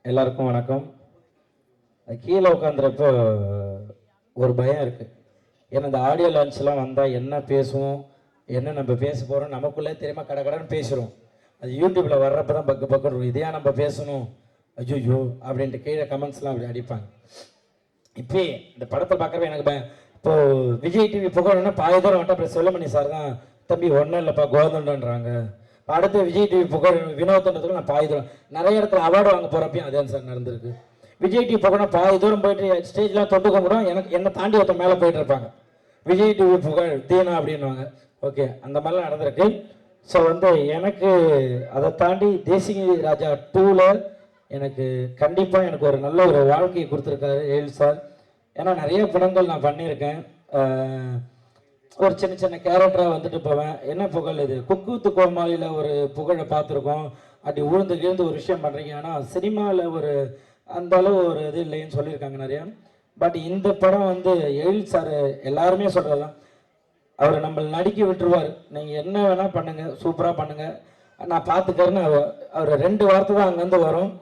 எல்லாருக்கும் வணக்கம். கீழே உட்காந்துறப்போ ஒரு பயம் இருக்குது. ஏன்னா இந்த ஆடியோ லான்ச்லாம் வந்தால் என்ன பேசுவோம், என்ன நம்ம பேச போகிறோம் நமக்குள்ளே தெரியாம கடன்னு பேசுகிறோம். அது யூடியூப்பில் வர்றப்போ தான் பக்கு இருக்கும். இதையா நம்ம பேசணும், ஐயோ அப்படின்ட்டு கீழே கமெண்ட்ஸ்லாம் அப்படி அடிப்பாங்க. இப்போ இந்த படத்தை பார்க்குறப்ப எனக்கு இப்போது விஜய் டிவி புகழன்னா பாதி தூரம் வந்துட்டு அப்புறம் செல்லமணி சார் தான் தம்பி ஒன்றும் இல்லைப்பா கோதண்டன்றாங்க. அடுத்து விஜய் டிவி புகழ் வினோதன்றதுக்கு நான் பாதி தூரம் நிறைய இடத்துல அவார்டு வாங்க போகிறப்பையும் அதே சார் நடந்திருக்கு. விஜய் டிவி புகழ்னா பாதி தூரம் போயிட்டு ஸ்டேஜ்லாம் தொட்டு கும்பிடும், என்னை தாண்டி ஒருத்தர் மேலே போயிட்டு இருப்பாங்க. விஜய் டிவி புகழ் தீனா அப்படின்வாங்க. ஓகே, அந்த மாதிரிலாம் நடந்திருக்கு. ஸோ எனக்கு அதை தாண்டி தேசிய ராஜா 2ல் எனக்கு கண்டிப்பாக எனக்கு ஒரு நல்ல ஒரு வாழ்க்கையை கொடுத்துருக்காரு ஏழு சார். ஏன்னா நிறைய படங்கள் நான் பண்ணியிருக்கேன். ஒரு சின்ன சின்ன கேரக்டராக வந்துட்டு போவேன். என்ன புகழ் இது, குக்கூத்து கோமாளியில் ஒரு புகழை பார்த்துருக்கோம். அப்படி உழுந்து ஒரு விஷயம் பண்ணுறீங்க. ஆனால் சினிமாவில் ஒரு அந்த அளவு ஒரு இது இல்லைன்னு சொல்லியிருக்காங்க நிறையா. பட் இந்த படம் எழில் சார் எல்லாருமே சொல்கிறதான், அவர் நம்மளை நடிக்க விட்டுருவார். நீங்கள் என்ன வேணால் பண்ணுங்கள், சூப்பராக பண்ணுங்கள், நான் பார்த்துக்கறேன்னு அவர் 2 வார்த்தை தான் அங்கேருந்து வரும்.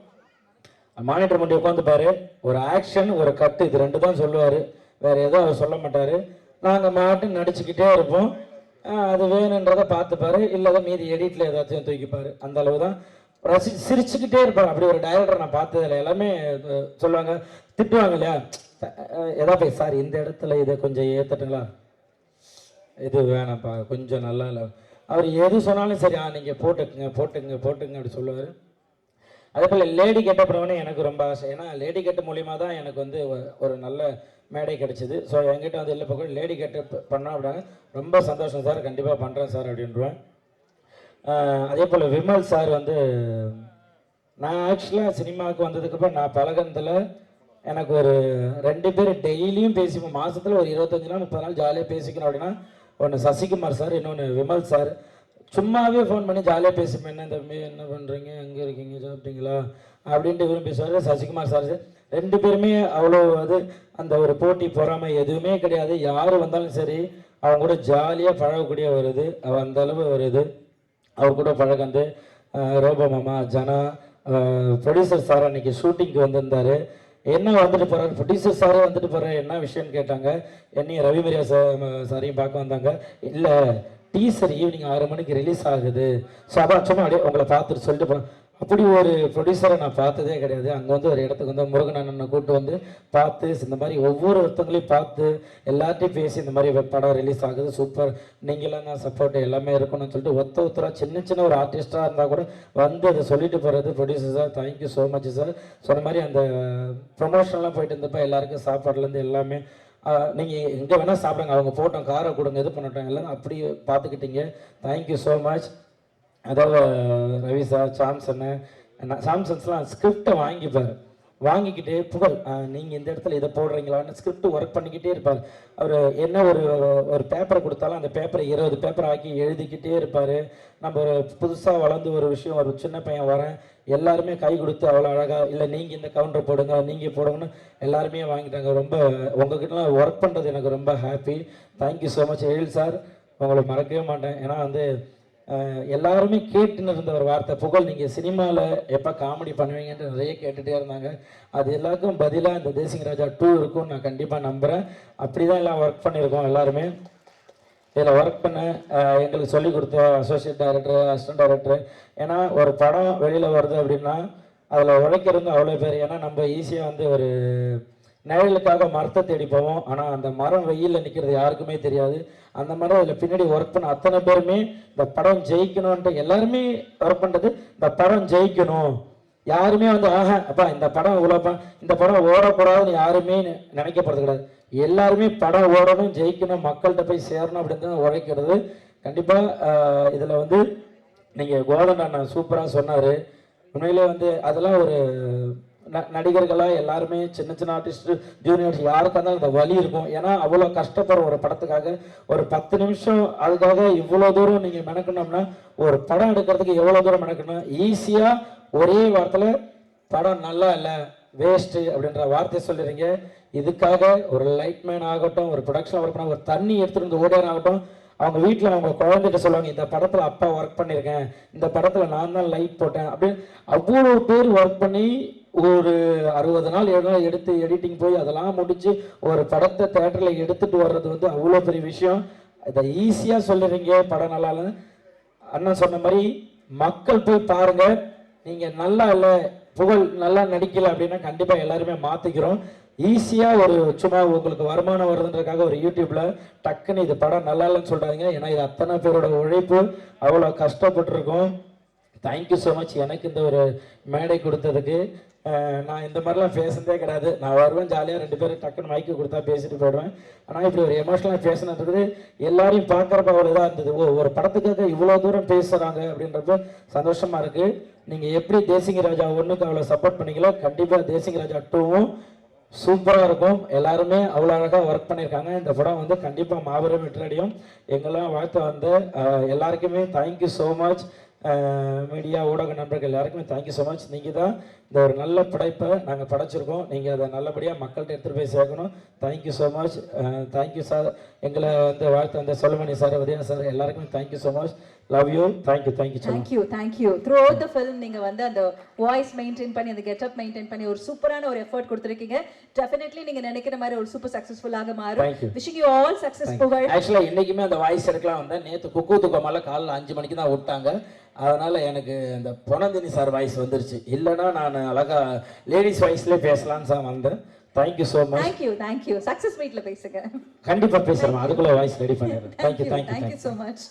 மானிட்டர் முன்னாடி உட்காந்துப்பார். ஒரு ஆக்ஷன், ஒரு கட்டு, இது 2 தான் சொல்லுவார். வேறு எதுவும் அவர் சொல்ல மாட்டார். நாங்கள் மாட்டு நடிச்சுக்கிட்டே இருப்போம். அது வேணுன்றதை பார்த்துப்பாரு, இல்லாத மீதி எடிட்டில் ஏதாச்சும் தூக்கிப்பார். அந்த அளவு தான் சிரிச்சுக்கிட்டே இருப்பார். அப்படி ஒரு டைரக்டர் நான் பார்த்ததில்ல. எல்லாமே சொல்லுவாங்க, திட்டுவாங்க இல்லையா, எதா போய் சார் இந்த இடத்துல இதை கொஞ்சம் ஏற்றட்டுங்களா, இது வேணாம்ப்பா கொஞ்சம் நல்லா இல்லை, அவர் எது சொன்னாலும் சரி நீங்கள் போட்டுக்குங்க அப்படி சொல்லுவார். அதே போல் லேடி கெட்ட படம்னு எனக்கு ரொம்ப ஆசை. ஏன்னா லேடி கெட்ட மூலியமாக தான் எனக்கு ஒரு நல்ல மேடை கிடச்சிது. ஸோ என்கிட்ட இல்லை பக்கம் லேடி கெட்ட பண்ணோம் அப்படின்னா ரொம்ப சந்தோஷம் சார், கண்டிப்பாக பண்ணுறேன் சார் அப்படின்றான். அதே போல் விமல் சார் நான் ஆக்சுவலாக சினிமாவுக்கு வந்ததுக்கப்புறம் நான் பழகினதில் எனக்கு ஒரு 2 பேர் டெய்லியும் பேசிப்போம். மாதத்தில் ஒரு 25 நாள் 30 நாள் ஜாலியாக பேசிக்கணும் அப்படின்னா ஒன்று சசிகுமார் சார், இன்னொன்று விமல் சார். சும்மாவே ஃபோன் பண்ணி ஜாலியாக பேசிப்பேன். என்ன தம்பி என்ன பண்ணுறீங்க, எங்கே இருக்கீங்க, சாப்பிட்டீங்களா அப்படின்ட்டு விரும்பி பேசுவார். சசிகுமார் சார் 2 பேருமே அவ்வளோ அந்த ஒரு போட்டி பொறாமை எதுவுமே கிடையாது. யார் வந்தாலும் சரி அவங்க கூட ஜாலியாக பழகக்கூடிய வருது. அந்த அளவு வருது. அவர் கூட பழகந்து ரோபோ மாமா, ஜனா, ப்ரொடியூசர் சார் அன்றைக்கி ஷூட்டிங்க்கு வந்திருந்தார். என்ன வந்துட்டு போகிறார், ப்ரொடியூசர் சாரே வந்துட்டு போகிறார், என்ன விஷயம்னு கேட்டாங்க. என்னையும் ரவிமரியா சாரையும் பார்க்க வந்தாங்க. இல்லை டீசர் ஈவினிங் 6 மணிக்கு ரிலீஸ் ஆகுது, ஸோ அதான் சும்மா அப்படியே உங்களை பார்த்துட்டு சொல்லிட்டு போகிறேன். அப்படி ஒரு ப்ரொடியூசரை நான் பார்த்ததே கிடையாது. அங்கே ஒரு இடத்துக்கு முருகன் அண்ணனை கூப்பிட்டு பார்த்து இந்த மாதிரி ஒவ்வொருத்தங்களையும் பார்த்து எல்லார்ட்டையும் பேசி இந்த மாதிரி படம் ரிலீஸ் ஆகுது, சூப்பர், நீங்களாம் தான் சப்போர்ட் எல்லாமே இருக்கணும்னு சொல்லிட்டு ஒருத்தராக சின்ன ஒரு ஆர்டிஸ்டாக இருந்தால் கூட அதை சொல்லிட்டு போகிறது. Producer sir thank you so much sir. சொன்ன மாதிரி அந்த ப்ரொமோஷன்லாம் போயிட்டு இருந்தப்போ எல்லாருக்கும் சாப்பாடுலேருந்து எல்லாமே நீங்கள் எங்கே வேணால் சாப்பிடுங்க, அவங்க போட்டோம் காரை கொடுங்க, இது பண்ணட்டோம், எல்லாம் அப்படி பார்த்துக்கிட்டீங்க. Thank you so much. அதாவது ரவி சார், சாம்சன்ஸ்லாம் ஸ்கிரிப்டை வாங்கிக்கிட்டு புகழ் நீங்கள் இந்த இடத்துல இதை போடுறீங்களான்னு ஸ்கிரிப்ட் ஒர்க் பண்ணிக்கிட்டே இருப்பார். அவர் என்ன ஒரு பேப்பரை கொடுத்தாலும் அந்த பேப்பரை 20 பேப்பர் ஆக்கி எழுதிக்கிட்டே இருப்பார். நம்ம ஒரு புதுசாக வளர்ந்து ஒரு விஷயம், ஒரு சின்ன பையன் வரேன், எல்லாருமே கை கொடுத்து அவ்வளோ அழகாக, இல்லை நீங்கள் இந்த கவுண்டர் போடுங்க, நீங்கள் போடுங்கன்னு எல்லாருமே வாங்கிட்டாங்க. ரொம்ப உங்ககிட்டலாம் ஒர்க் பண்ணுறது எனக்கு ரொம்ப ஹாப்பி. தேங்க்யூ ஸோ மச் எழில் சார், உங்களை மறக்கவே மாட்டேன். ஏன்னா எல்லாருமே கேட்டுன்னு இருந்த ஒரு வார்த்தை, புகழ் நீங்கள் சினிமாவில் எப்போ காமெடி பண்ணுவீங்கன்ட்டு நிறைய கேட்டுகிட்டே இருந்தாங்க. அது எல்லாருக்கும் பதிலாக இந்த தேசிய ராஜா 2 இருக்கும்னு நான் கண்டிப்பாக நம்புகிறேன். அப்படி தான் எல்லாம் ஒர்க் பண்ணியிருக்கோம். எல்லாருமே இதில் ஒர்க் பண்ண எங்களுக்கு சொல்லிக் கொடுத்த அசோசியேட் டைரக்டர், அசிஸ்டன்ட் டைரக்டர். ஏன்னா ஒரு படம் வெளியில் வருது அப்படின்னா அதில் உழைக்கிறது அவ்வளோ பேர். ஏன்னா நம்ம ஈஸியாக ஒரு நிழலுக்காக மரத்தை தேடி போவோம், ஆனால் அந்த மரம் வெயிலில் நிற்கிறது யாருக்குமே தெரியாது. அந்த மாதிரி அதில் பின்னாடி ஒர்க் பண்ண அத்தனை பேருமே இந்த படம் ஜெயிக்கணும்ன்ட்டு எல்லாருமே ஒர்க் பண்ணுறது, இந்த படம் ஜெயிக்கணும். யாருமே அப்பா இந்த படம் இவ்வளோப்பா, இந்த படம் ஓடக்கூடாதுன்னு யாருமே நினைக்கப்படுறது கிடையாது. எல்லாருமே படம் ஓடணும், ஜெயிக்கணும், மக்கள்கிட்ட போய் சேரணும் அப்படின்னு தான் உழைக்கிறது. கண்டிப்பாக இதில் நீங்கள் கோதண்ட அண்ணா சூப்பராக சொன்னார். உண்மையிலே அதெல்லாம் ஒரு நடிகர்களாக எல்லாருமே சின்ன ஆர்டிஸ்ட், ஜூனியர்ஸ் யாருக்காக இருந்தாலும் அந்த வலி இருக்கும். ஏன்னா அவ்வளோ கஷ்டப்படுற ஒரு படத்துக்காக ஒரு 10 நிமிஷம் அதுக்காக இவ்வளோ தூரம் நீங்கள் மெனக்கணும்னா ஒரு படம் எடுக்கிறதுக்கு எவ்வளோ தூரம் மெனக்கணும். ஈஸியாக ஒரே வாரத்தில் படம் நல்லா இல்லை, வேஸ்ட்டு அப்படின்ற வார்த்தை சொல்லிடுறீங்க. இதுக்காக ஒரு லைட்மேன் ஆகட்டும், ஒரு ப்ரொடக்ஷன் ஒர்க் பண்ண, ஒரு தண்ணி எடுத்துகிட்டு வந்து ஓடியார் ஆகட்டும், அவங்க வீட்டில் அவங்க குழந்தைகிட்ட சொல்லுவாங்க, இந்த படத்தில் அப்பா ஒர்க் பண்ணியிருக்கேன், இந்த படத்தில் நான் தான் லைட் போட்டேன் அப்படின்னு. அவ்வளோ பேர் ஒர்க் பண்ணி ஒரு 60 நாள் எடுத்து எடிட்டிங் போய் அதெல்லாம் முடிச்சு ஒரு படத்தை தேட்டரில் எடுத்துட்டு வர்றது வந்து அவ்வளோ பெரிய விஷயம். இதை ஈஸியாக சொல்லுறீங்க படம் நல்லா இல்லைன்னு. அண்ணன் சொன்ன மாதிரி மக்கள் போய் பாருங்க. நீங்கள் நல்லா இல்லை, புகழ் நல்லா நடிக்கல அப்படின்னா கண்டிப்பாக எல்லாருமே மாற்றிக்கிறோம். ஈஸியாக ஒரு சும்மா உங்களுக்கு வருமானம் வருதுன்றதுக்காக ஒரு யூடியூப்பில் டக்குன்னு இது படம் நல்லா இல்லைன்னு சொல்கிறாங்க. ஏன்னா இது அத்தனை பேரோட உழைப்பு, அவ்வளோ கஷ்டப்பட்டுருக்கோம். தேங்க்யூ ஸோ மச் எனக்கு இந்த ஒரு மேடை கொடுத்ததுக்கு. நான் இந்த மாதிரிலாம் பேசுனதே கிடையாது. நான் வருவேன் ஜாலியாக 2 பேரும் டக்குன்னு மைக்கு கொடுத்தா பேசிட்டு போயிடுவேன். ஆனால் இப்படி ஒரு எமோஷனலாக பேசினது எல்லாரையும் பார்க்குறப்ப அவ்வளோ இதாக இருந்தது. ஒரு படத்துக்காக இவ்வளோ தூரம் பேசுகிறாங்க அப்படின்றப்ப சந்தோஷமாக இருக்குது. நீங்கள் எப்படி தேசிங்க ராஜா 1க்கு அவ்வளோ சப்போர்ட் பண்ணீங்களோ கண்டிப்பாக தேசிங்க ராஜா 2வும் சூப்பராக இருக்கும். எல்லாருமே அவ்வளோ அழகாக ஒர்க் பண்ணியிருக்காங்க. இந்த படம் வந்து கண்டிப்பாக மாபெரும் வெற்றியடையும். எங்கெல்லாம் வாழ்த்து வந்து எல்லாருக்குமே தேங்க்யூ ஸோ மச். மீடியா ஊடக நண்பர்கள் எல்லாருக்குமே தேங்க்யூ ஸோ மச். நீங்கள் தான் இந்த ஒரு நல்ல படைப்பை நாங்கள் படைச்சிருக்கோம். நீங்கள் அதை நல்லபடியாக மக்கள்கிட்ட எடுத்துகிட்டு போய் சேர்க்கணும். Thank you so much. Thank you sir. எங்களை வந்து வாழ்த்து வந்த சொல்லுமணி சார், உதயா சார் எல்லாருக்குமே thank you so much. Love you. Thank you thank you thank you. Through out the film நீங்கள் வந்து அந்த வாய்ஸ் மெயின்டைன் பண்ணி, அந்த கெட்டப் மெயின்டைன் பண்ணி ஒரு சூப்பரான ஒரு எஃபர்ட் கொடுத்துருக்கீங்க. டெஃபினெட்லி நீங்கள் நினைக்கிற மாதிரி ஒரு சூப்பர் சக்ஸஸ்ஃபுல்லாக மாறும். Wishing you all success. புகழ் ஆக்சுவலாக இன்றைக்குமே அந்த வாய்ஸ் எடுக்கலாம் வந்தேன். நேற்று குக்கு தூக்கமால காலைல 5 மணிக்கு தான் விட்டாங்க. அதனால் எனக்கு இந்த பொனந்தினி சார் வாய்ஸ் வந்துருச்சு. இல்லைன்னா நான் அழகா லேடிஸ் வாய்ஸ்லேயே பேசலான்னு சார் வந்தேன். Thank you so much. Thank you. Success மீட்டில் பேசுங்க. கண்டிப்பாக பேசுகிறேன். அதுக்குள்ளே வாய்ஸ் ரெடி பண்ணிடுறேன். Thank you so much.